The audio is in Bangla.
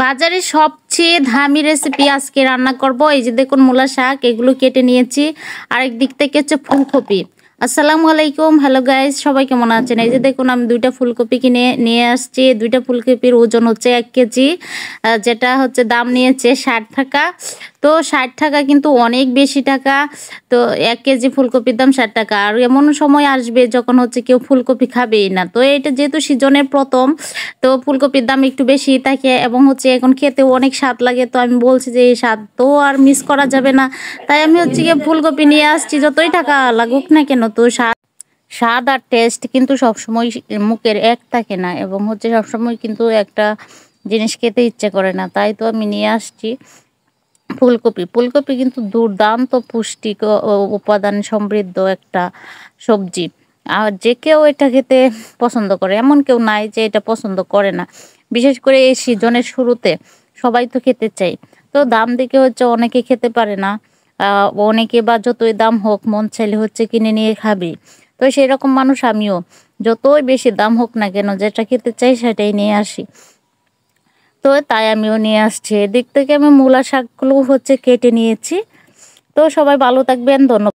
বাজারে সবচেয়ে দামি রেসিপি আজকে রান্না করব। এই যে দেখুন মূলা শাক, এগুলো কেটে নিয়েছি। আরেক দিক থেকে হচ্ছে ফুলকপি। আসসালামু আলাইকুম, হ্যালো গাইস, সবাই কেমন আছেন? এই যে দেখুন আমি দুইটা ফুলকপি কিনে নিয়ে আসছি। দুইটা ফুলকপির ওজন হচ্ছে 1 কেজি, যেটা হচ্ছে দাম নিয়েছে 60 টাকা। তো 60 টাকা কিন্তু অনেক বেশি টাকা। তো 1 কেজি ফুলকপির দাম 60 টাকা। আর এমন সময় আসবে যখন হচ্ছে কেউ ফুলকপি খাবেই না। তো এটা যেহেতু সিজনের প্রথম, তো ফুলকপির দাম একটু বেশি থাকে এবং হচ্ছে এখন খেতেও অনেক স্বাদ লাগে। তো আমি বলছি যে এই স্বাদ তো আর মিস করা যাবে না, তাই আমি হচ্ছে গিয়ে ফুলকপি নিয়ে আসছি। যতই টাকা লাগুক না কেন, তো স্বাদ আর টেস্ট কিন্তু সবসময় মুখের এক থাকে না, এবং হচ্ছে সবসময় কিন্তু একটা জিনিস খেতে ইচ্ছে করে না। তাই তো আমি নিয়ে আসছি ফুলকপি। ফুলকপি কিন্তু দুর্দান্ত পুষ্টিক ও উপাদান সমৃদ্ধ একটা সবজি। আর যে কেউ এটা খেতে পছন্দ করে, এমন কেউ নাই যে এটা পছন্দ করে না। বিশেষ করে এই সিজনের শুরুতে সবাই তো খেতে চায়। তো দাম দেখে হচ্ছে অনেকে খেতে পারে না, অনেকে বা যতই দাম হোক মন চাইলে হচ্ছে কিনে নিয়ে খাবে। তো সেই রকম মানুষ আমিও, যতই বেশি দাম হোক না কেন, যেটা খেতে চাই সেটাই নিয়ে আসি। তো তাই আমিও নিয়ে আসছি। এদিক থেকে আমি মূলা শাকগুলো হচ্ছে কেটে নিয়েছি। তো সবাই ভালো থাকবেন, ধন্যবাদ।